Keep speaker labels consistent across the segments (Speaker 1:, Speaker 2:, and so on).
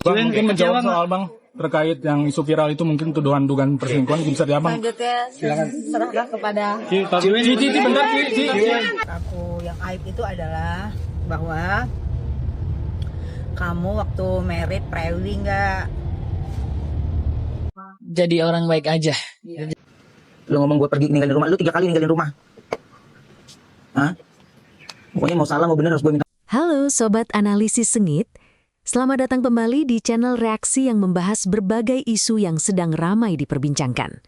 Speaker 1: Bang, mungkin menjawab soal Bang terkait yang isu viral itu mungkin tuduhan dugaan perselingkuhan bisa dijawab Bang.
Speaker 2: Selanjutnya
Speaker 1: Silakan.
Speaker 2: serahkan kepada
Speaker 1: Ci, bentar Ci.
Speaker 2: aku. Yang aib itu adalah bahwa kamu waktu merit prewed nggak?
Speaker 3: Jadi orang baik aja.
Speaker 4: Lu ngomong gue pergi ninggalin rumah, lu 3 kali ninggalin rumah. Hah? Pokoknya mau salah mau bener harus gue minta.
Speaker 5: Halo Sobat Analisis Sengit, selamat datang kembali di channel reaksi yang membahas berbagai isu yang sedang ramai diperbincangkan.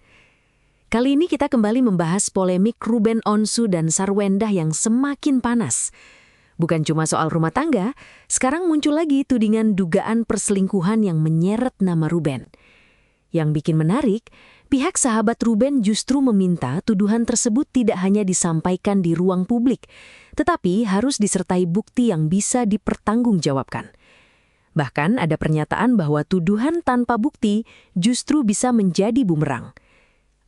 Speaker 5: Kali ini kita kembali membahas polemik Ruben Onsu dan Sarwendah yang semakin panas. Bukan cuma soal rumah tangga, sekarang muncul lagi tudingan dugaan perselingkuhan yang menyeret nama Ruben. Yang bikin menarik, pihak sahabat Ruben justru meminta tuduhan tersebut tidak hanya disampaikan di ruang publik, tetapi harus disertai bukti yang bisa dipertanggungjawabkan. Bahkan ada pernyataan bahwa tuduhan tanpa bukti justru bisa menjadi bumerang.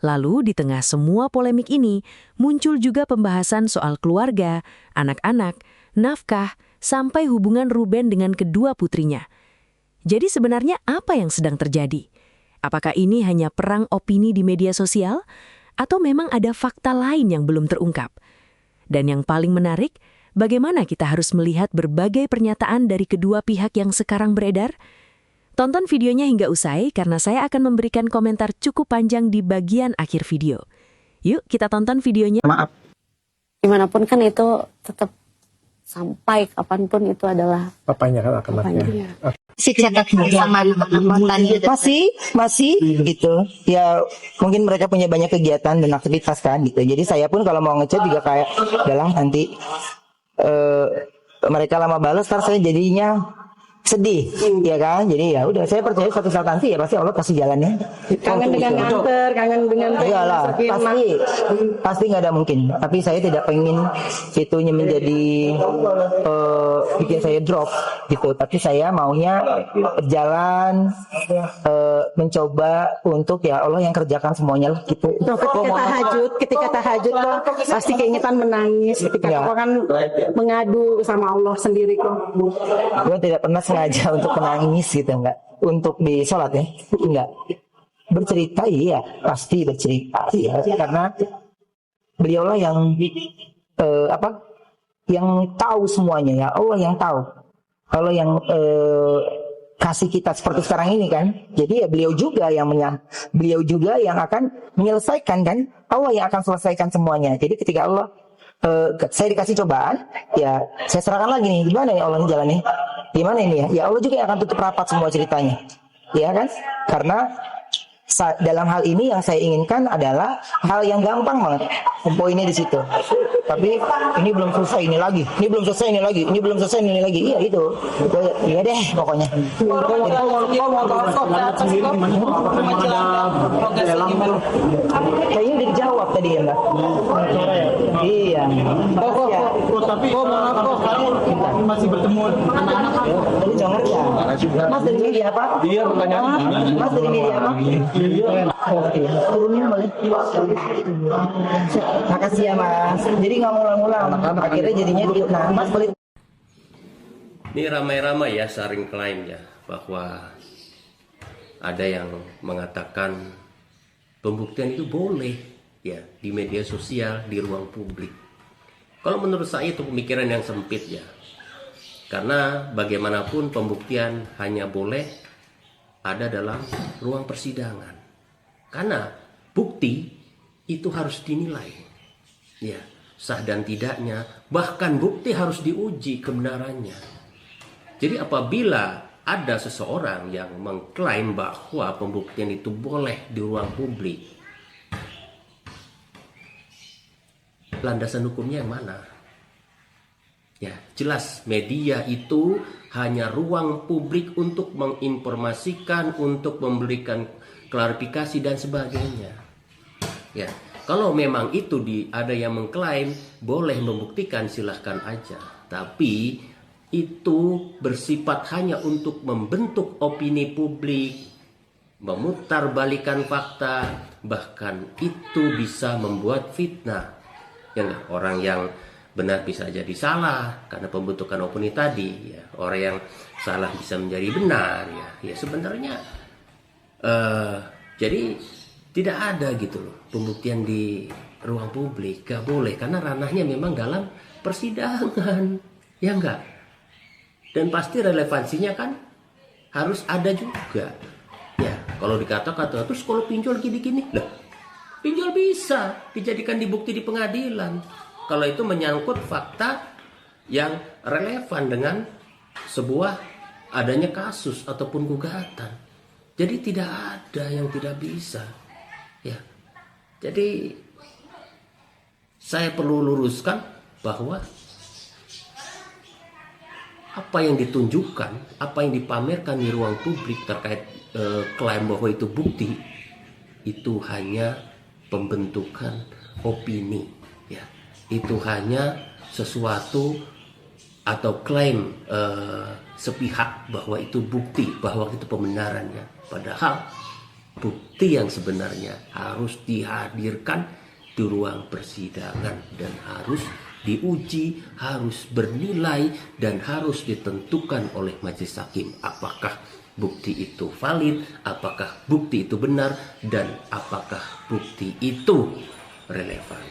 Speaker 5: Lalu di tengah semua polemik ini, muncul juga pembahasan soal keluarga, anak-anak, nafkah, sampai hubungan Ruben dengan kedua putrinya. Jadi sebenarnya apa yang sedang terjadi? Apakah ini hanya perang opini di media sosial? Atau memang ada fakta lain yang belum terungkap? Dan yang paling menarik, bagaimana kita harus melihat berbagai pernyataan dari kedua pihak yang sekarang beredar? Tonton videonya hingga usai karena saya akan memberikan komentar cukup panjang di bagian akhir video. Yuk kita tonton videonya.
Speaker 4: Maaf.
Speaker 6: Dimanapun kan itu tetap sampai kapanpun itu adalah
Speaker 1: Papanya kan akan mati.
Speaker 4: Masih gitu. Ya mungkin mereka punya banyak kegiatan dan aktivitas kan gitu. Jadi saya pun kalau mau ngechat juga kayak adalah nanti mereka lama balas, ntar saya jadinya sedih, ya kan? Jadi ya udah, saya percaya suatu saat nanti ya pasti Allah kasih jalannya.
Speaker 6: kangen dengan nganter, kangen dengan
Speaker 4: Iyalah, pasti nggak ada mungkin. Tapi saya tidak pengen itunya menjadi bikin saya drop gitu. Tapi saya maunya berjalan, mencoba untuk ya Allah yang kerjakan semuanya lah gitu.
Speaker 6: ketika tahajud tuh pasti keingetan menangis ketika kau kan mengadu sama Allah sendiri kok.
Speaker 4: Gue tidak pernah sengaja untuk menangis gitu, enggak. Untuk di sholat ya, enggak. Bercerita iya, pasti bercerita ya, karena beliaulah yang yang tahu semuanya ya, Allah yang tahu. Allah yang kasih kita seperti sekarang ini kan. Jadi ya beliau juga yang akan menyelesaikan kan. Allah yang akan selesaikan semuanya. Jadi ketika Allah saya dikasih cobaan, ya saya serahkan lagi nih, gimana ya Allah ini jalannya? Gimana ini ya? Ya Allah juga yang akan tutup rapat semua ceritanya. Ya kan? Karena dalam hal ini yang saya inginkan adalah hal yang gampang banget. Poinnya di situ. Tapi ini belum selesai ini lagi. Ini belum selesai ini lagi. Ini belum selesai ini lagi. Iya itu. Iya deh pokoknya. Kayaknya udah dijawab tadi ya Mbak. Iya.
Speaker 1: Tapi masih bertemu anak-anak.
Speaker 4: Tadi jangan ya. Mas dari media apa?
Speaker 1: Iya, pertanyaan.
Speaker 4: Mas dari media apa? Oke, turunin boleh. Makasih ya Mas. Jadi nggak ngulang-ngulang. Akhirnya jadinya fitnah. Mas boleh.
Speaker 7: Ini ramai-ramai ya saring klaim ya bahwa ada yang mengatakan pembuktian itu boleh ya di media sosial, di ruang publik. Kalau menurut saya itu pemikiran yang sempit ya. Karena bagaimanapun pembuktian hanya boleh ada dalam ruang persidangan. Karena bukti itu harus dinilai. Ya, sah dan tidaknya, bahkan bukti harus diuji kebenarannya. Jadi apabila ada seseorang yang mengklaim bahwa pembuktian itu boleh di ruang publik, landasan hukumnya yang mana? Ya, jelas media itu hanya ruang publik untuk menginformasikan, untuk memberikan klarifikasi dan sebagainya. Ya, kalau memang itu ada yang mengklaim boleh membuktikan, silahkan aja. Tapi itu bersifat hanya untuk membentuk opini publik, memutarbalikan fakta, bahkan itu bisa membuat fitnah. Ya, orang yang benar bisa jadi salah karena pembentukan opini tadi, ya. Orang yang salah bisa menjadi benar, ya sebenarnya jadi tidak ada gitu loh pembuktian di ruang publik, gak boleh karena ranahnya memang dalam persidangan, ya enggak. Dan pasti relevansinya kan harus ada juga, ya. Kalau dikata-kata terus kalau pinjol gini-gini, lah pinjol bisa dijadikan dibukti di pengadilan kalau itu menyangkut fakta yang relevan dengan sebuah adanya kasus ataupun gugatan. Jadi tidak ada yang tidak bisa, ya. Jadi saya perlu luruskan bahwa apa yang ditunjukkan, apa yang dipamerkan di ruang publik terkait klaim bahwa itu bukti, itu hanya pembentukan opini, ya. Itu hanya sesuatu atau klaim sepihak bahwa itu bukti, bahwa itu pembenarannya. Padahal bukti yang sebenarnya harus dihadirkan di ruang persidangan dan harus diuji, harus bernilai dan harus ditentukan oleh majelis hakim apakah bukti itu valid, apakah bukti itu benar, dan apakah bukti itu relevan.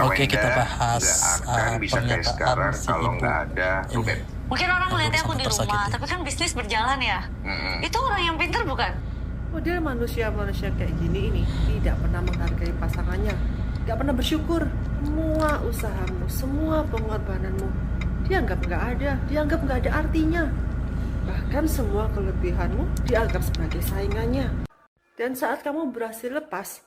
Speaker 3: Oke, kita bahas
Speaker 8: bisa kayak sekarang
Speaker 3: si
Speaker 8: kalau
Speaker 3: ibu
Speaker 8: nggak ada Ruben.
Speaker 9: Mungkin orang ngeliatnya aku di rumah,
Speaker 3: tersakiti.
Speaker 9: tapi kan bisnis berjalan ya. Itu orang yang pintar bukan?
Speaker 6: Model manusia-manusia kayak gini ini tidak pernah menghargai pasangannya, tidak pernah bersyukur. Semua usahamu, semua pengorbananmu dianggap nggak ada, dianggap nggak ada artinya. Bahkan semua kelebihanmu dianggap sebagai saingannya. Dan saat kamu berhasil lepas,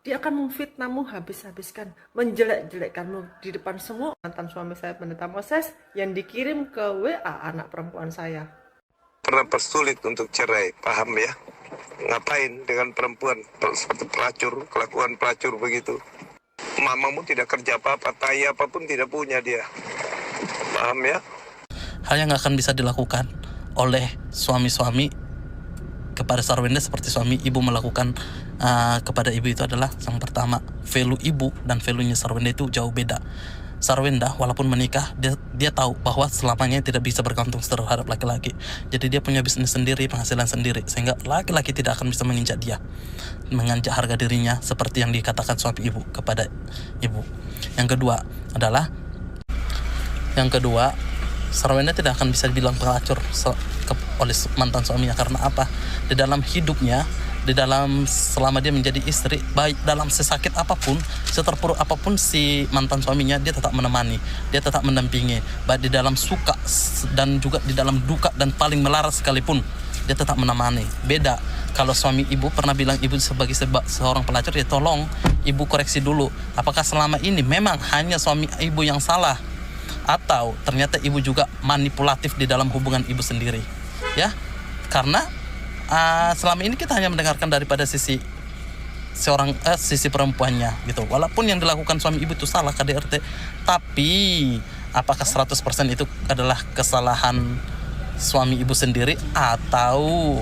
Speaker 6: dia akan memfitnahmu habis-habiskan, menjelek-jelekkanmu di depan semua. Mantan suami saya Pendeta Moses yang dikirim ke WA anak perempuan saya.
Speaker 8: Pernah persulit untuk cerai, paham ya? Ngapain dengan perempuan seperti pelacur, kelakuan pelacur begitu? Mamamu tidak kerja apa-apa, tai apapun tidak punya dia. Paham ya?
Speaker 3: hal yang nggak akan bisa dilakukan oleh suami-suami kepada Sarwenda seperti suami ibu melakukan kepada ibu itu adalah yang pertama, value ibu dan value-nya Sarwenda itu jauh beda. Sarwenda walaupun menikah dia tahu bahwa selamanya tidak bisa bergantung terhadap laki-laki. Jadi dia punya bisnis sendiri, penghasilan sendiri, sehingga laki-laki tidak akan bisa menginjak dia, menginjak harga dirinya seperti yang dikatakan suami ibu kepada ibu. Yang kedua, Sarwenda tidak akan bisa dibilang pelacur oleh mantan suaminya. Karena apa? Di dalam hidupnya, selama dia menjadi istri, baik dalam sesakit apapun, seterpuruk apapun si mantan suaminya, dia tetap menemani, dia tetap mendampingi, baik di dalam suka dan juga di dalam duka dan paling melarat sekalipun, dia tetap menemani. Beda kalau suami ibu pernah bilang ibu sebagai seorang pelacur, ya tolong ibu koreksi dulu, apakah selama ini memang hanya suami ibu yang salah, atau ternyata ibu juga manipulatif di dalam hubungan ibu sendiri, ya? Karena selama ini kita hanya mendengarkan daripada sisi perempuannya gitu. Walaupun yang dilakukan suami ibu itu salah KDRT, tapi apakah 100% itu adalah kesalahan suami ibu sendiri atau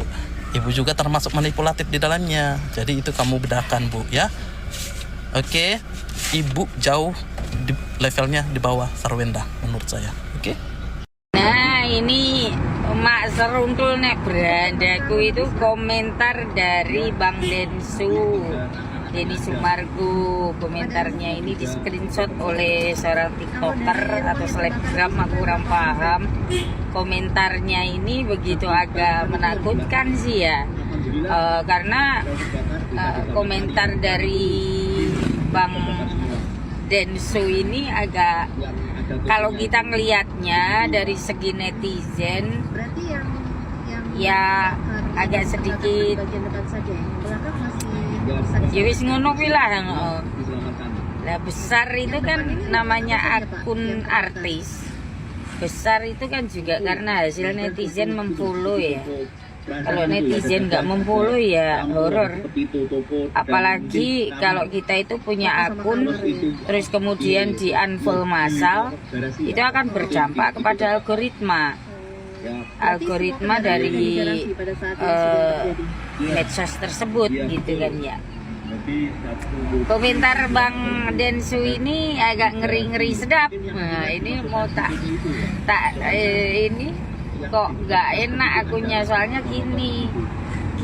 Speaker 3: ibu juga termasuk manipulatif di dalamnya? Jadi itu kamu bedakan, Bu, ya. Oke, ibu jauh levelnya di bawah Sarwenda menurut saya. Oke.
Speaker 10: Nah, ini Mak Seruntul nek berandaku itu komentar dari Bang Densu Denny Sumargo. Komentarnya ini di screenshot oleh seorang tiktoker atau selebgram, aku kurang paham. Komentarnya ini begitu agak menakutkan sih ya, karena komentar dari Bang Densu ini agak, kalau kita ngelihatnya dari segi netizen, ya agak sedikit ya wis ngono kuwi lah. Lah besar itu kan namanya akun artis. Besar itu kan juga karena hasil netizen memfollow ya. Kalau netizen nggak memfollow ya horor. Apalagi kalau kita itu punya akun terus kemudian di unfollow massal, itu akan berdampak kepada algoritma dari medsos tersebut gitu kan ya. komentar Bang Densu ini agak ngeri-ngeri sedap. Nah, ini mau ini kok nggak enak akunya, soalnya gini,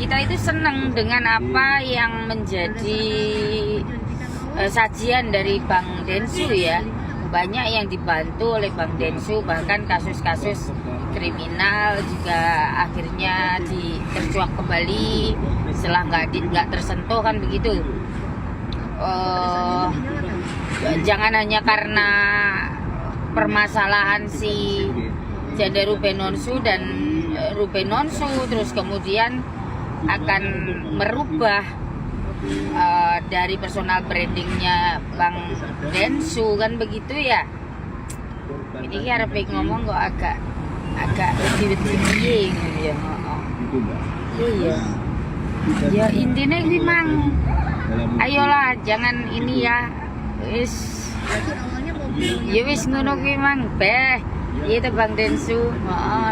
Speaker 10: kita itu seneng dengan apa yang menjadi sajian dari Bang Densu ya. Banyak yang dibantu oleh Bang Densu, bahkan kasus-kasus kriminal juga akhirnya tercuak kembali setelah nggak tersentuh kan begitu. Jangan hanya karena permasalahan si Janda Ruben Onsu dan Ruben Onsu terus kemudian akan merubah dari personal brandingnya Bang Densu kan begitu ya. Ini harap ngomong kok agak lebih ya. Iya. Ya intinya memang ayolah jangan ini ya. Wis ngono kuwi mang beh. Itu Bang Densu,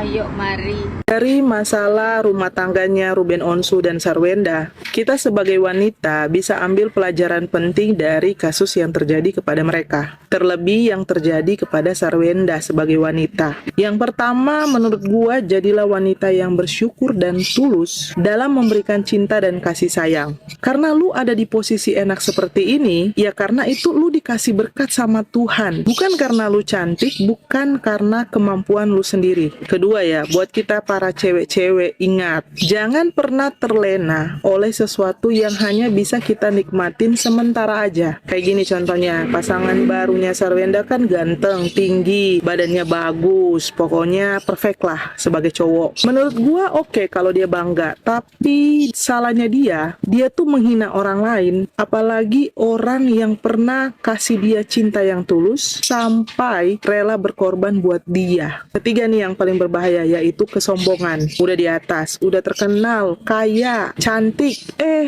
Speaker 10: yuk mari.
Speaker 11: Dari masalah rumah tangganya Ruben Onsu dan Sarwenda, kita sebagai wanita bisa ambil pelajaran penting dari kasus yang terjadi kepada mereka. Terlebih yang terjadi kepada Sarwenda sebagai wanita. Yang pertama, menurut gua, jadilah wanita yang bersyukur dan tulus dalam memberikan cinta dan kasih sayang. Karena lu ada di posisi enak seperti ini, ya karena itu lu dikasih berkat sama Tuhan. Bukan karena lu cantik, bukan karena kemampuan lu sendiri. Kedua ya, buat kita para cewek-cewek, ingat, jangan pernah terlena oleh sesuatu yang hanya bisa kita nikmatin sementara aja. Kayak gini contohnya, pasangan barunya Sarwenda kan ganteng, tinggi, badannya bagus, pokoknya perfect lah sebagai cowok. Menurut gua oke kalau dia bangga, tapi salahnya dia tuh menghina orang lain, apalagi orang yang pernah kasih dia cinta yang tulus sampai rela berkorban buat dia. Ketiga nih yang paling berbahaya, yaitu kesombongan. Udah di atas, udah terkenal, kaya, cantik,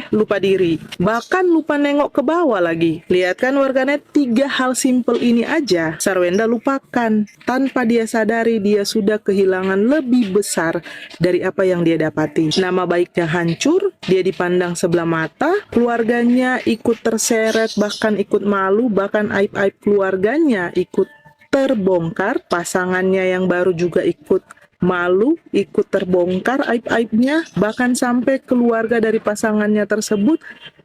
Speaker 11: lupa diri, bahkan lupa nengok ke bawah lagi. Lihat kan warganet, 3 hal simple ini aja Sarwenda lupakan. Tanpa dia sadari, dia sudah kehilangan lebih besar dari apa yang dia dapati. Nama baiknya hancur, dia dipandang sebelah mata, keluarganya ikut terseret, bahkan ikut malu, bahkan aib-aib keluarganya ikut terbongkar, pasangannya yang baru juga ikut malu, ikut terbongkar aib-aibnya, bahkan sampai keluarga dari pasangannya tersebut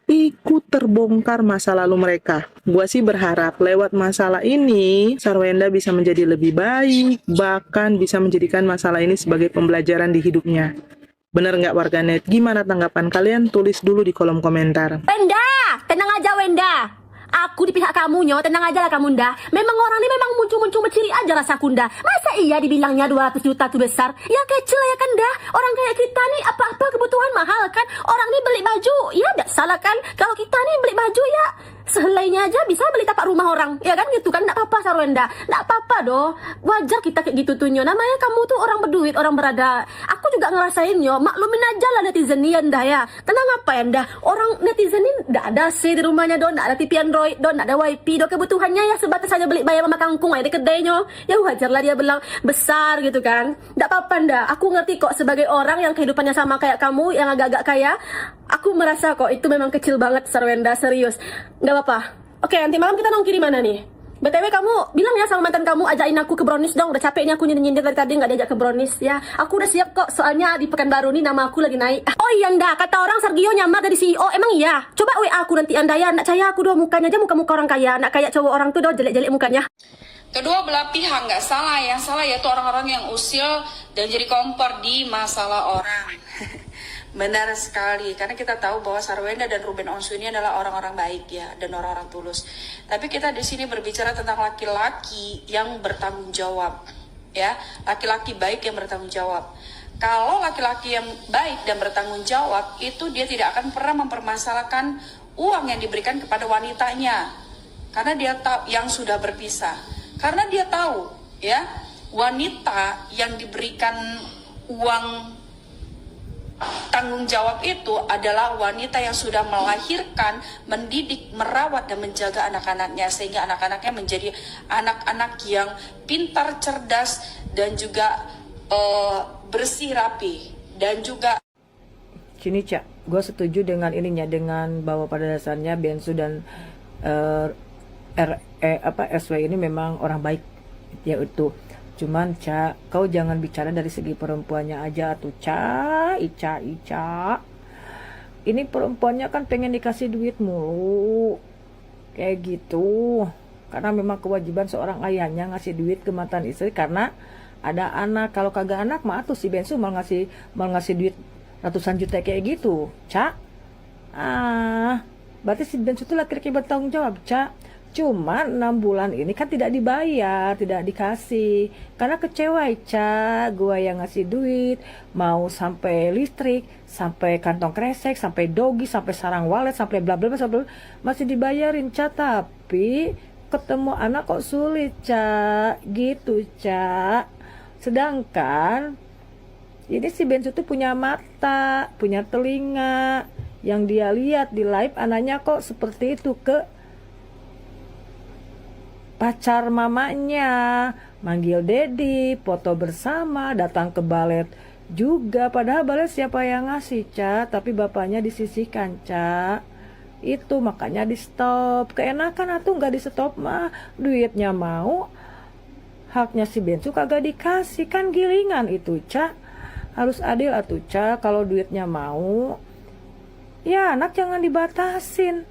Speaker 11: ikut terbongkar masa lalu mereka. Gua sih berharap lewat masalah ini Sarwenda bisa menjadi lebih baik, bahkan bisa menjadikan masalah ini sebagai pembelajaran di hidupnya. Bener nggak warganet? Gimana tanggapan kalian? Tulis dulu di kolom komentar.
Speaker 12: Wenda, tenang aja Wenda. Aku di pihak kamu, Nyo. Tenang aja lah kamu, Nda. Memang orang ini memang muncul-muncul menciri aja rasa Kunda. Masa iya dibilangnya 200 juta itu besar? Ya kecil ya kan, Nda. Orang kayak kita nih apa-apa kebutuhan mahal kan. Orang ini beli baju, ya nggak salah kan. Kalau kita nih beli baju ya sehelainya aja bisa beli tapak rumah orang. Ya kan gitu kan, nggak apa-apa Sarwenda. Nggak apa-apa doh. Wajar kita kayak gitu tuh, Nyo. Namanya kamu tuh orang berduit, orang berada. Aku juga ngerasain, Nyo. Maklumin aja lah netizen ya, Nda ya. Tenang apa ya, Nda. Orang netizen ini nggak ada sih di rumahnya, doh. Nggak ada TV Android, doh. Nggak ada wifi, doh. Kebutuhannya ya sebatas saja beli bayam sama kangkung aja di kedai, Nyo. Ya wajar lah dia bilang besar gitu kan. Nggak apa-apa, Nda. Aku ngerti kok sebagai orang yang kehidupannya sama kayak kamu, yang agak-agak kaya. Aku merasa kok itu memang kecil banget, Sarwenda, serius. Nggak apa-apa. Oke, nanti malam kita nongki di mana nih? BTW kamu bilang ya sama mantan kamu ajakin aku ke Brownies dong. Udah capek nih aku nyindir dari tadi nggak diajak ke Brownies ya. Aku udah siap kok, soalnya di Pekanbaru nih nama aku lagi naik. Oh iya Nda, kata orang Sergio nyamar dari CEO. Emang iya? Coba WA aku nanti Anda ya. Nggak percaya aku doh, mukanya aja muka-muka orang kaya. Nggak kayak cowok orang tuh doh, jelek-jelek mukanya.
Speaker 13: Kedua belah pihak nggak salah, yang salah yaitu orang-orang yang usil dan jadi kompor di masalah orang. Benar sekali, karena kita tahu bahwa Sarwenda dan Ruben Onsu ini adalah orang-orang baik ya, dan orang-orang tulus. Tapi kita di sini berbicara tentang laki-laki yang bertanggung jawab, ya, laki-laki baik yang bertanggung jawab. Kalau laki-laki yang baik dan bertanggung jawab itu dia tidak akan pernah mempermasalahkan uang yang diberikan kepada wanitanya, karena dia tahu yang sudah berpisah. Karena dia tahu, ya, wanita yang diberikan uang tanggung jawab itu adalah wanita yang sudah melahirkan, mendidik, merawat, dan menjaga anak-anaknya, sehingga anak-anaknya menjadi anak-anak yang pintar, cerdas, dan juga bersih, rapi, dan juga
Speaker 2: Sini Cak, gue setuju dengan ininya, dengan bahwa pada dasarnya Bensu dan SW ini memang orang baik, ya itu. Cuman Cak, kau jangan bicara dari segi perempuannya aja tuh Cak, Ica. Ini perempuannya kan pengen dikasih duit mulu, kayak gitu. Karena memang kewajiban seorang ayahnya ngasih duit ke mantan istri karena ada anak. Kalau kagak anak mah tuh si Bensu mal ngasih duit ratusan juta kayak gitu, Cak. Berarti si Bensu itu laki-laki bertanggung jawab, Cak. Cuma 6 bulan ini kan tidak dibayar, tidak dikasih. Karena kecewa, Cak. Gua yang ngasih duit, mau sampai listrik, sampai kantong kresek, sampai dogi, sampai sarang walet, sampai bla bla bla, masih dibayarin, Cak. Tapi ketemu anak kok sulit, Cak. Gitu, Cak. Sedangkan ini si Bensu tuh punya mata, punya telinga. Yang dia lihat di live anaknya kok seperti itu ke pacar mamanya, manggil Dedi, foto bersama, datang ke balet juga. Padahal balet siapa yang ngasih, Cak? Tapi bapaknya disisihkan, Cak. Itu makanya di stop. Keenakan atuh nggak di stop mah, duitnya mau, haknya si Bensu kagak dikasih, kan gilingan itu, Cak. Harus adil atuh, Cak. Kalau duitnya mau, ya anak jangan dibatasin.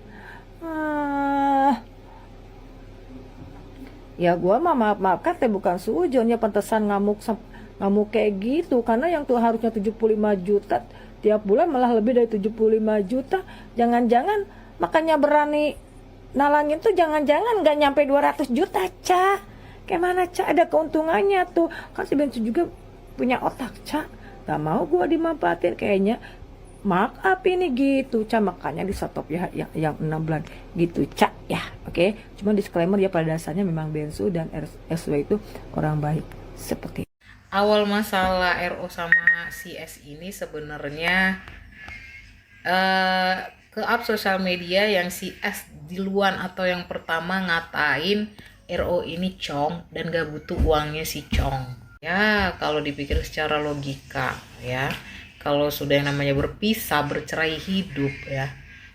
Speaker 2: Ya gua mah maaf kan bukan sujon, ya pantesan ngamuk kayak gitu. Karena yang tuh harusnya 75 juta tiap bulan malah lebih dari 75 juta. Jangan-jangan makanya berani nalangin tuh, jangan-jangan nggak nyampe 200 juta, Cak. Kayak mana, Cak? Ada keuntungannya tuh. Kan si Bensu juga punya otak, Cak. Gak mau gue dimanfaatin kayaknya. Maaf ini gitu, Cak. Makanya di stop ya yang 6 bulan gitu, Cak, ya. Oke. Cuma disclaimer ya, pada dasarnya memang Bensu dan SW itu orang baik. Seperti
Speaker 14: awal masalah RO sama si S ini sebenarnya ke up sosial media yang si S duluan atau yang pertama ngatain RO ini cong dan gak butuh uangnya si cong. Ya kalau dipikir secara logika ya, kalau sudah yang namanya berpisah, bercerai hidup ya,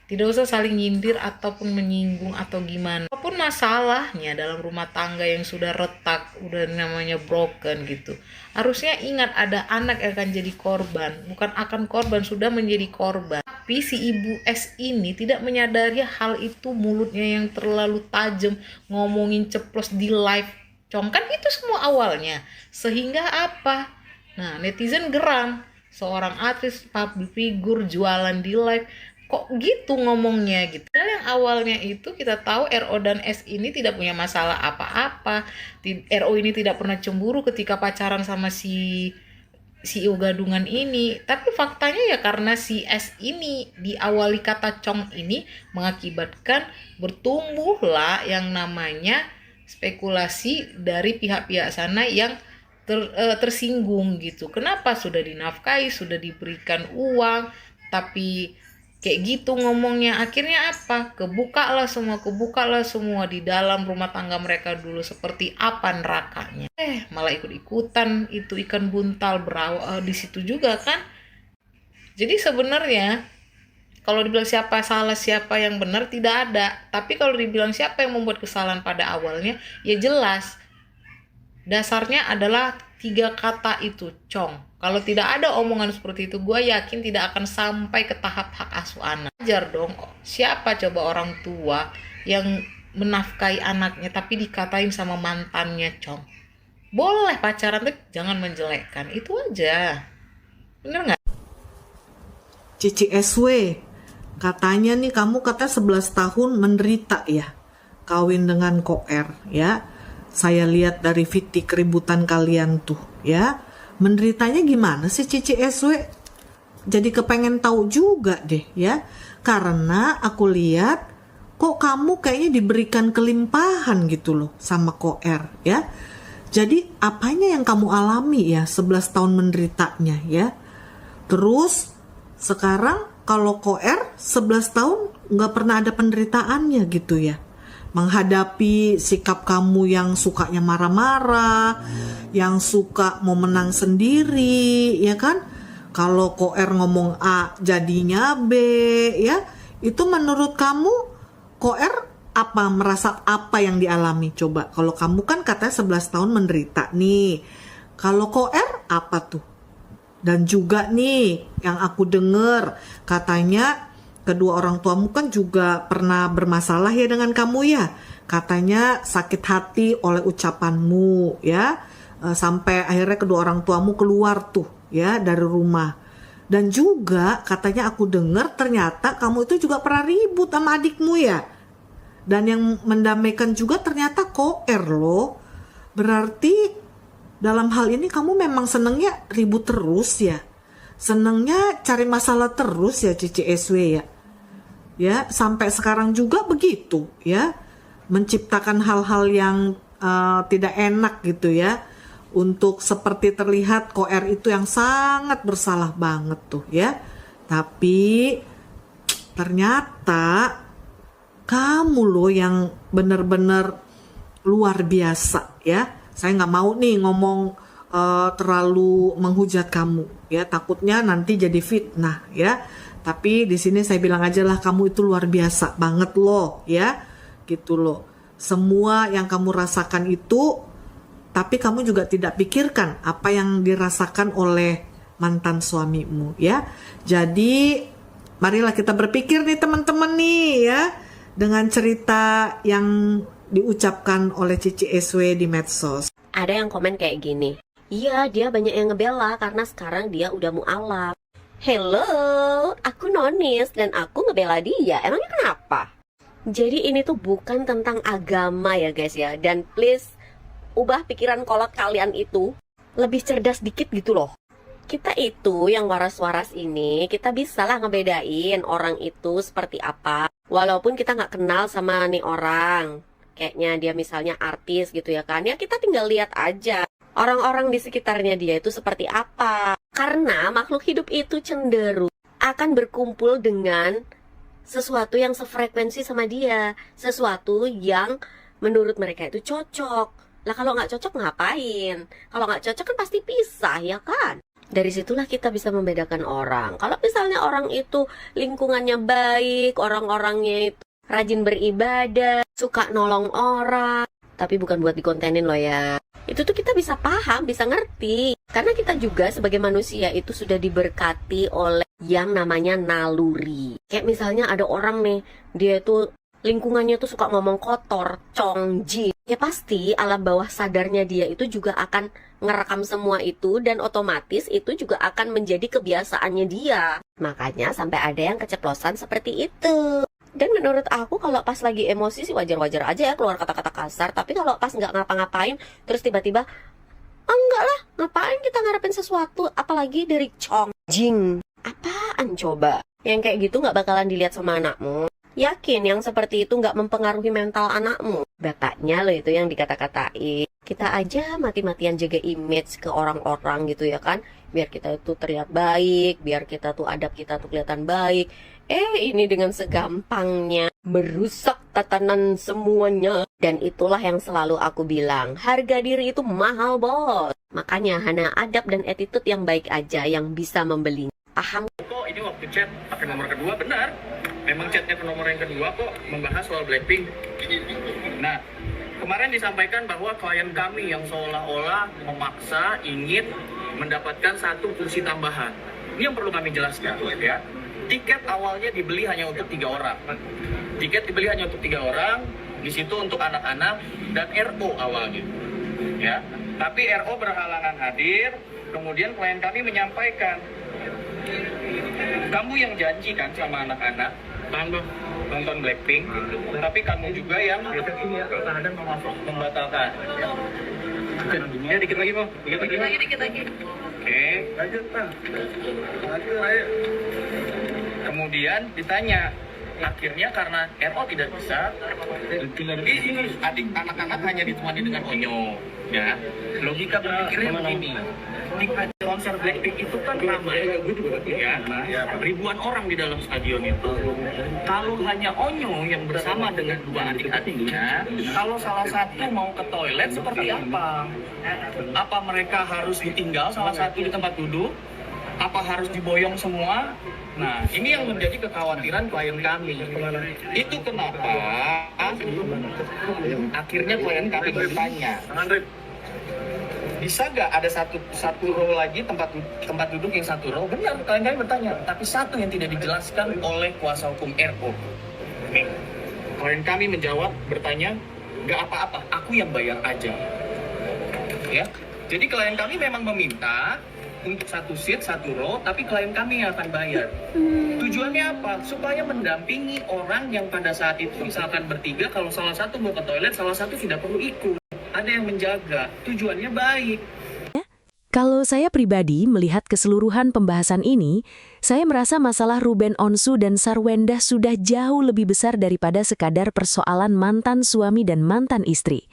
Speaker 14: tidak usah saling nyindir ataupun menyinggung atau gimana. Apapun masalahnya dalam rumah tangga yang sudah retak, udah namanya broken gitu, harusnya ingat ada anak yang akan jadi korban. Bukan akan korban, sudah menjadi korban. Tapi si ibu S ini tidak menyadari hal itu, mulutnya yang terlalu tajam, ngomongin ceplos di live cong, kan itu semua awalnya. Sehingga apa? Nah, netizen geram. Seorang artis, public figure, jualan di live, kok gitu ngomongnya gitu. Dan yang awalnya itu kita tahu RO dan S ini tidak punya masalah apa-apa. RO ini tidak pernah cemburu ketika pacaran sama si CEO gadungan ini. Tapi faktanya ya karena si S ini diawali kata cong ini mengakibatkan bertumbuhlah yang namanya spekulasi dari pihak-pihak sana yang tersinggung gitu. Kenapa sudah dinafkahi, sudah diberikan uang, tapi kayak gitu ngomongnya. Akhirnya apa? Kebukalah semua di dalam rumah tangga mereka dulu seperti apa nerakanya. Malah ikut-ikutan itu ikan buntal berawal di situ juga kan. Jadi sebenarnya kalau dibilang siapa salah, siapa yang benar, tidak ada. Tapi kalau dibilang siapa yang membuat kesalahan pada awalnya, ya jelas. Dasarnya adalah 3 kata itu, cong. Kalau tidak ada omongan seperti itu, gue yakin tidak akan sampai ke tahap hak asuh anak. Wajar dong, siapa coba orang tua yang menafkahi anaknya tapi dikatain sama mantannya cong. Boleh pacaran, tapi jangan menjelekkan. Itu aja. Bener nggak?
Speaker 15: Cici SW, katanya nih kamu kata 11 tahun menderita ya, kawin dengan koer ya. Saya lihat dari VT keributan kalian tuh ya. Menderitanya gimana sih Cici SW? Jadi kepengen tahu juga deh ya. Karena aku lihat kok kamu kayaknya diberikan kelimpahan gitu loh sama koer ya. Jadi apanya yang kamu alami ya 11 tahun menderitanya ya. Terus sekarang kalau koer 11 tahun nggak pernah ada penderitaannya gitu ya. Menghadapi sikap kamu yang sukanya marah-marah, yang suka mau menang sendiri, ya kan? Kalau Koer ngomong A jadinya B, ya. Itu menurut kamu Koer merasa apa yang dialami? Coba, kalau kamu kan katanya 11 tahun menderita nih. Kalau Koer apa tuh? Dan juga nih yang aku dengar katanya kedua orang tuamu kan juga pernah bermasalah ya dengan kamu ya. Katanya sakit hati oleh ucapanmu ya. Sampai akhirnya kedua orang tuamu keluar tuh ya dari rumah. Dan juga katanya aku dengar ternyata kamu itu juga pernah ribut sama adikmu ya. Dan yang mendamaikan juga ternyata Koer loh. Berarti dalam hal ini kamu memang senengnya ribut terus ya. Senengnya cari masalah terus ya Cici SW ya. Ya, sampai sekarang juga begitu ya. Menciptakan hal-hal yang tidak enak gitu ya. Untuk seperti terlihat Koer itu yang sangat bersalah banget tuh ya. Tapi ternyata kamu loh yang benar-benar luar biasa ya. Saya nggak mau nih ngomong terlalu menghujat kamu ya. Takutnya nanti jadi fitnah ya. Tapi di sini saya bilang aja lah kamu itu luar biasa banget loh ya. Gitu loh. Semua yang kamu rasakan itu, tapi kamu juga tidak pikirkan apa yang dirasakan oleh mantan suamimu ya. Jadi marilah kita berpikir nih teman-teman nih ya. Dengan cerita yang diucapkan oleh Cici SW di medsos.
Speaker 16: Ada yang komen kayak gini, iya dia banyak yang ngebela karena sekarang dia udah mu'alaf. Hello, aku nonis dan aku ngebela dia, emangnya kenapa? Jadi ini tuh bukan tentang agama ya guys ya. Dan please, ubah pikiran kolot kalian itu lebih cerdas dikit gitu loh. Kita itu yang waras-waras ini, kita bisa lah ngebedain orang itu seperti apa. Walaupun kita nggak kenal sama nih orang. Kayaknya dia misalnya artis gitu ya kan. Ya kita tinggal lihat aja orang-orang di sekitarnya dia itu seperti apa. Karena makhluk hidup itu cenderung akan berkumpul dengan sesuatu yang sefrekuensi sama dia. Sesuatu yang menurut mereka itu cocok. Lah kalau nggak cocok ngapain? Kalau nggak cocok kan pasti pisah ya kan? Dari situlah kita bisa membedakan orang. Kalau misalnya orang itu lingkungannya baik, orang-orangnya itu rajin beribadah, suka nolong orang, tapi bukan buat dikontenin loh ya. Itu tuh kita bisa paham, bisa ngerti. Karena kita juga sebagai manusia itu sudah diberkati oleh yang namanya naluri. Kayak misalnya ada orang nih, dia tuh lingkungannya tuh suka ngomong kotor, congji. Ya pasti alam bawah sadarnya dia itu juga akan ngerekam semua itu dan otomatis itu juga akan menjadi kebiasaannya dia. Makanya sampai ada yang keceplosan seperti itu. Dan menurut aku kalau pas lagi emosi sih wajar-wajar aja ya keluar kata-kata kasar. Tapi kalau pas nggak ngapa-ngapain terus tiba-tiba enggak lah, ngapain kita ngarepin sesuatu apalagi dari Chongjing. Apaan coba? Yang kayak gitu nggak bakalan dilihat sama anakmu. Yakin yang seperti itu nggak mempengaruhi mental anakmu. Bapaknya loh itu yang dikata-katain. Kita aja mati-matian jaga image ke orang-orang gitu ya kan. Biar kita itu terlihat baik, biar kita tuh adab kita tuh kelihatan baik. Ini dengan segampangnya merusak tatanan semuanya. Dan itulah yang selalu aku bilang, harga diri itu mahal bos. Makanya hanya adab dan attitude yang baik aja yang bisa membeli. Paham?
Speaker 17: Kok ini waktu chat pakai nomor kedua benar? Memang chatnya ke nomor yang kedua kok membahas soal Blackpink. Nah, kemarin disampaikan bahwa klien kami yang seolah-olah memaksa ingin mendapatkan satu kursi tambahan. Ini yang perlu kami jelaskan ya. Tiket awalnya dibeli hanya untuk 3 orang. Tiket dibeli hanya untuk 3 orang. Di situ untuk anak-anak dan RO awalnya. Ya. Tapi RO berhalangan hadir. Kemudian klien kami menyampaikan, kamu yang janji kan sama anak-anak nonton Blackpink, tapi kamu juga yang membatalkan. Ya dikit lagi Bang, dikit lagi. Oke. Lanjut Bang. Kemudian ditanya, akhirnya karena RO tidak bisa, adik anak-anak hanya ditemani dengan Onyo. Ya, logika berpikirnya begini. Di konser Blackpink itu kan ramai, ya, ribuan orang di dalam stadion itu. Kalau hanya Onyo yang bersama dengan 2 adik-adiknya, kalau salah satu mau ke toilet seperti apa? Apa mereka harus ditinggal salah satu di tempat duduk? Apa harus diboyong semua? Nah, ini yang menjadi kekhawatiran klien kami. Itu kenapa akhirnya klien kami bertanya, bisa nggak ada satu row lagi tempat duduk yang satu row? Benar, klien kami bertanya, tapi satu yang tidak dijelaskan oleh kuasa hukum RO. Nih, klien kami menjawab, bertanya, nggak apa-apa, aku yang bayar aja. Ya, jadi klien kami memang meminta untuk satu seat, satu row, tapi klien kami yang akan bayar. Tujuannya apa? Supaya mendampingi orang yang pada saat itu misalkan bertiga, kalau salah satu mau ke toilet, salah satu tidak perlu ikut. Ada yang menjaga. Tujuannya baik.
Speaker 5: Kalau saya pribadi melihat keseluruhan pembahasan ini, saya merasa masalah Ruben Onsu dan Sarwenda sudah jauh lebih besar daripada sekadar persoalan mantan suami dan mantan istri.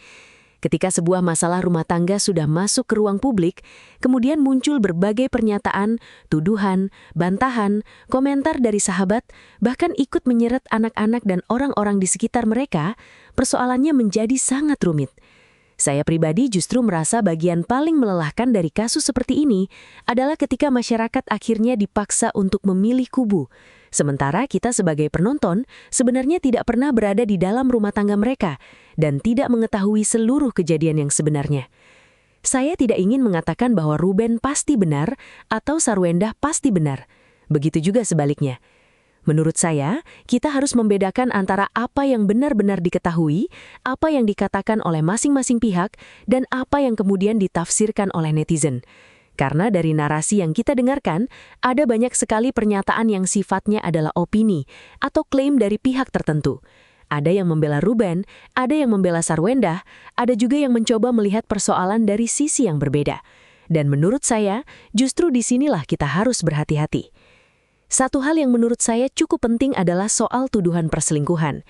Speaker 5: Ketika sebuah masalah rumah tangga sudah masuk ke ruang publik, kemudian muncul berbagai pernyataan, tuduhan, bantahan, komentar dari sahabat, bahkan ikut menyeret anak-anak dan orang-orang di sekitar mereka, persoalannya menjadi sangat rumit. Saya pribadi justru merasa bagian paling melelahkan dari kasus seperti ini adalah ketika masyarakat akhirnya dipaksa untuk memilih kubu. Sementara kita sebagai penonton sebenarnya tidak pernah berada di dalam rumah tangga mereka dan tidak mengetahui seluruh kejadian yang sebenarnya. Saya tidak ingin mengatakan bahwa Ruben pasti benar atau Sarwenda pasti benar. Begitu juga sebaliknya. Menurut saya, kita harus membedakan antara apa yang benar-benar diketahui, apa yang dikatakan oleh masing-masing pihak, dan apa yang kemudian ditafsirkan oleh netizen. Karena dari narasi yang kita dengarkan, ada banyak sekali pernyataan yang sifatnya adalah opini atau klaim dari pihak tertentu. Ada yang membela Ruben, ada yang membela Sarwenda, ada juga yang mencoba melihat persoalan dari sisi yang berbeda. Dan menurut saya, justru disinilah kita harus berhati-hati. Satu hal yang menurut saya cukup penting adalah soal tuduhan perselingkuhan.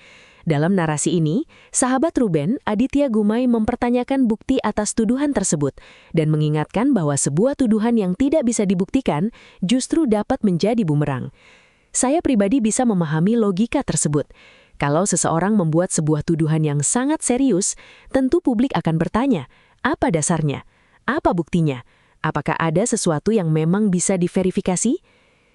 Speaker 5: Dalam narasi ini, sahabat Ruben, Aditya Gumai mempertanyakan bukti atas tuduhan tersebut dan mengingatkan bahwa sebuah tuduhan yang tidak bisa dibuktikan justru dapat menjadi bumerang. Saya pribadi bisa memahami logika tersebut. Kalau seseorang membuat sebuah tuduhan yang sangat serius, tentu publik akan bertanya, apa dasarnya? Apa buktinya? Apakah ada sesuatu yang memang bisa diverifikasi?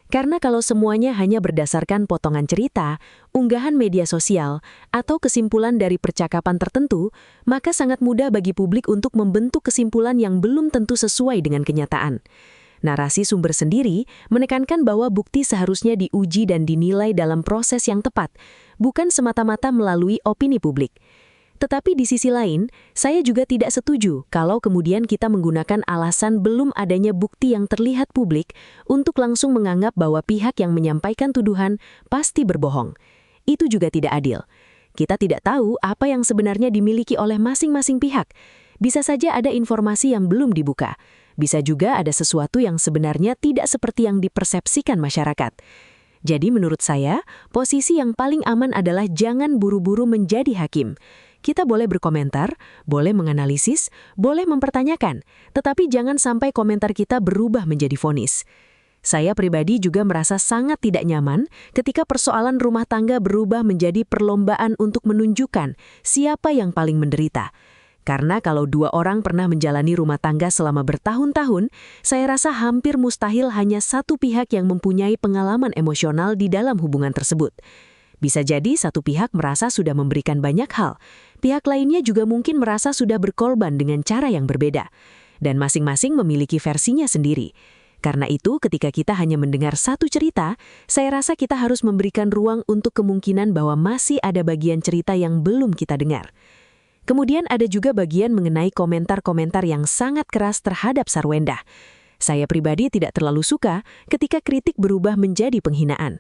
Speaker 5: Karena kalau semuanya hanya berdasarkan potongan cerita, unggahan media sosial, atau kesimpulan dari percakapan tertentu, maka sangat mudah bagi publik untuk membentuk kesimpulan yang belum tentu sesuai dengan kenyataan. Narasi sumber sendiri menekankan bahwa bukti seharusnya diuji dan dinilai dalam proses yang tepat, bukan semata-mata melalui opini publik. Tetapi di sisi lain, saya juga tidak setuju kalau kemudian kita menggunakan alasan belum adanya bukti yang terlihat publik untuk langsung menganggap bahwa pihak yang menyampaikan tuduhan pasti berbohong. Itu juga tidak adil. Kita tidak tahu apa yang sebenarnya dimiliki oleh masing-masing pihak. Bisa saja ada informasi yang belum dibuka. Bisa juga ada sesuatu yang sebenarnya tidak seperti yang dipersepsikan masyarakat. Jadi menurut saya, posisi yang paling aman adalah jangan buru-buru menjadi hakim. Kita boleh berkomentar, boleh menganalisis, boleh mempertanyakan, tetapi jangan sampai komentar kita berubah menjadi vonis. Saya pribadi juga merasa sangat tidak nyaman ketika persoalan rumah tangga berubah menjadi perlombaan untuk menunjukkan siapa yang paling menderita. Karena kalau dua orang pernah menjalani rumah tangga selama bertahun-tahun, saya rasa hampir mustahil hanya satu pihak yang mempunyai pengalaman emosional di dalam hubungan tersebut. Bisa jadi satu pihak merasa sudah memberikan banyak hal, pihak lainnya juga mungkin merasa sudah berkorban dengan cara yang berbeda. Dan masing-masing memiliki versinya sendiri. Karena itu, ketika kita hanya mendengar satu cerita, saya rasa kita harus memberikan ruang untuk kemungkinan bahwa masih ada bagian cerita yang belum kita dengar. Kemudian ada juga bagian mengenai komentar-komentar yang sangat keras terhadap Sarwenda. Saya pribadi tidak terlalu suka ketika kritik berubah menjadi penghinaan.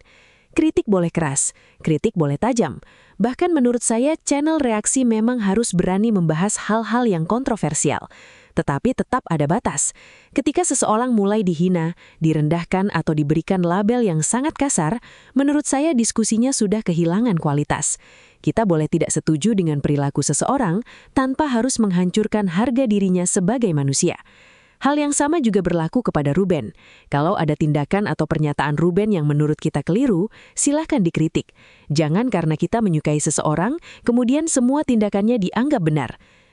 Speaker 5: Kritik boleh keras, kritik boleh tajam. Bahkan menurut saya, channel reaksi memang harus berani membahas hal-hal yang kontroversial. Tetapi tetap ada batas. Ketika seseorang mulai dihina, direndahkan atau diberikan label yang sangat kasar, menurut saya diskusinya sudah kehilangan kualitas. Kita boleh tidak setuju dengan perilaku seseorang tanpa harus menghancurkan harga dirinya sebagai manusia. Hal yang sama juga berlaku kepada Ruben. Kalau ada tindakan atau pernyataan Ruben yang menurut kita keliru, silahkan dikritik. Jangan karena kita menyukai seseorang, kemudian semua tindakannya dianggap benar.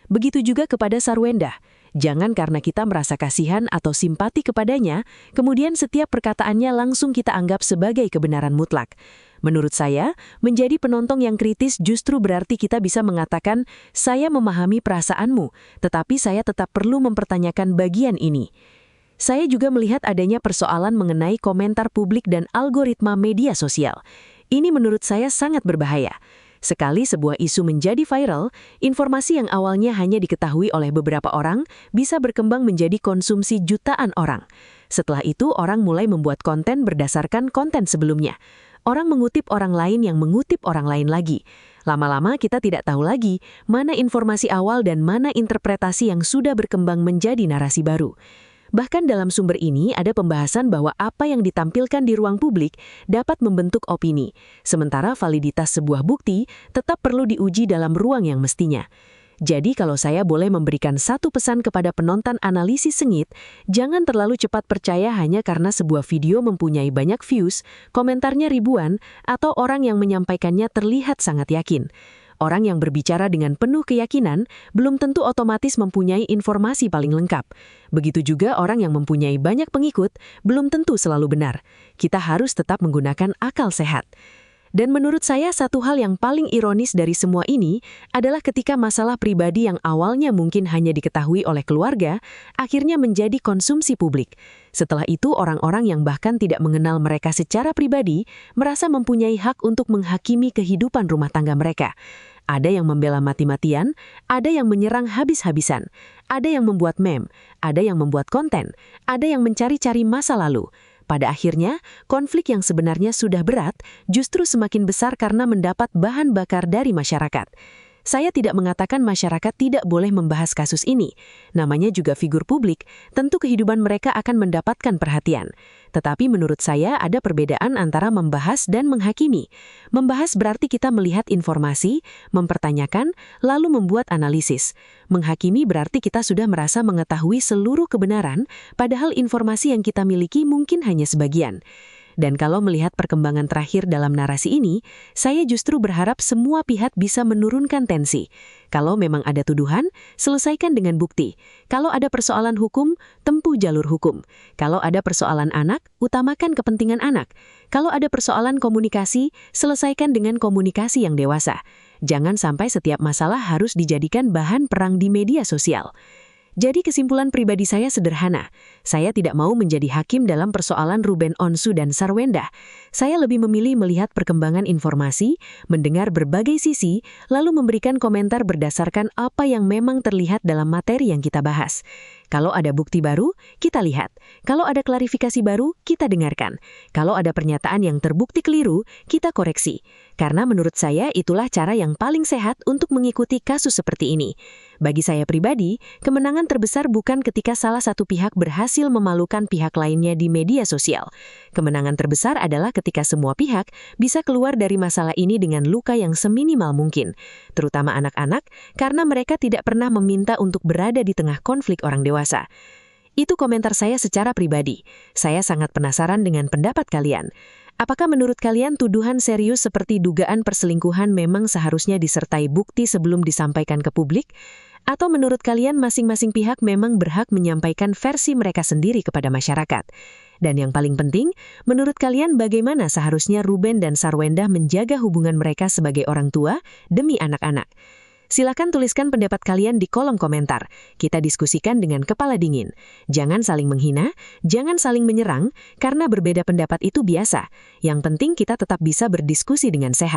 Speaker 5: Begitu juga kepada Sarwenda. Jangan karena kita merasa kasihan atau simpati kepadanya, kemudian setiap perkataannya langsung kita anggap sebagai kebenaran mutlak. Menurut saya, menjadi penonton yang kritis justru berarti kita bisa mengatakan, saya memahami perasaanmu, tetapi saya tetap perlu mempertanyakan bagian ini. Saya juga melihat adanya persoalan mengenai komentar publik dan algoritma media sosial. Ini menurut saya sangat berbahaya. Sekali sebuah isu menjadi viral, informasi yang awalnya hanya diketahui oleh beberapa orang bisa berkembang menjadi konsumsi jutaan orang. Setelah itu, orang mulai membuat konten berdasarkan konten sebelumnya. Orang mengutip orang lain yang mengutip orang lain lagi. Lama-lama kita tidak tahu lagi mana informasi awal dan mana interpretasi yang sudah berkembang menjadi narasi baru. Bahkan dalam sumber ini ada pembahasan bahwa apa yang ditampilkan di ruang publik dapat membentuk opini, sementara validitas sebuah bukti tetap perlu diuji dalam ruang yang mestinya. Jadi kalau saya boleh memberikan satu pesan kepada penonton analisis sengit, jangan terlalu cepat percaya hanya karena sebuah video mempunyai banyak views, komentarnya ribuan, atau orang yang menyampaikannya terlihat sangat yakin. Orang yang berbicara dengan penuh keyakinan belum tentu otomatis mempunyai informasi paling lengkap. Begitu juga orang yang mempunyai banyak pengikut belum tentu selalu benar. Kita harus tetap menggunakan akal sehat. Dan menurut saya satu hal yang paling ironis dari semua ini adalah ketika masalah pribadi yang awalnya mungkin hanya diketahui oleh keluarga, akhirnya menjadi konsumsi publik. Setelah itu orang-orang yang bahkan tidak mengenal mereka secara pribadi merasa mempunyai hak untuk menghakimi kehidupan rumah tangga mereka. Ada yang membela mati-matian, ada yang menyerang habis-habisan, ada yang membuat meme, ada yang membuat konten, ada yang mencari-cari masa lalu. Pada akhirnya, konflik yang sebenarnya sudah berat justru semakin besar karena mendapat bahan bakar dari masyarakat. Saya tidak mengatakan masyarakat tidak boleh membahas kasus ini. Namanya juga figur publik, tentu kehidupan mereka akan mendapatkan perhatian. Tetapi menurut saya ada perbedaan antara membahas dan menghakimi. Membahas berarti kita melihat informasi, mempertanyakan, lalu membuat analisis. Menghakimi berarti kita sudah merasa mengetahui seluruh kebenaran, padahal informasi yang kita miliki mungkin hanya sebagian. Dan kalau melihat perkembangan terakhir dalam narasi ini, saya justru berharap semua pihak bisa menurunkan tensi. Kalau memang ada tuduhan, selesaikan dengan bukti. Kalau ada persoalan hukum, tempuh jalur hukum. Kalau ada persoalan anak, utamakan kepentingan anak. Kalau ada persoalan komunikasi, selesaikan dengan komunikasi yang dewasa. Jangan sampai setiap masalah harus dijadikan bahan perang di media sosial. Jadi kesimpulan pribadi saya sederhana. Saya tidak mau menjadi hakim dalam persoalan Ruben Onsu dan Sarwenda. Saya lebih memilih melihat perkembangan informasi, mendengar berbagai sisi, lalu memberikan komentar berdasarkan apa yang memang terlihat dalam materi yang kita bahas. Kalau ada bukti baru, kita lihat. Kalau ada klarifikasi baru, kita dengarkan. Kalau ada pernyataan yang terbukti keliru, kita koreksi. Karena menurut saya itulah cara yang paling sehat untuk mengikuti kasus seperti ini. Bagi saya pribadi, kemenangan terbesar bukan ketika salah satu pihak berhasil memalukan pihak lainnya di media sosial. Kemenangan terbesar adalah ketika semua pihak bisa keluar dari masalah ini dengan luka yang seminimal mungkin. Terutama anak-anak, karena mereka tidak pernah meminta untuk berada di tengah konflik orang dewasa. Itu komentar saya secara pribadi. Saya sangat penasaran dengan pendapat kalian. Apakah menurut kalian tuduhan serius seperti dugaan perselingkuhan memang seharusnya disertai bukti sebelum disampaikan ke publik? Atau menurut kalian masing-masing pihak memang berhak menyampaikan versi mereka sendiri kepada masyarakat? Dan yang paling penting, menurut kalian bagaimana seharusnya Ruben dan Sarwenda menjaga hubungan mereka sebagai orang tua demi anak-anak? Silakan tuliskan pendapat kalian di kolom komentar. Kita diskusikan dengan kepala dingin. Jangan saling menghina, jangan saling menyerang, karena berbeda pendapat itu biasa. Yang penting kita tetap bisa berdiskusi dengan sehat.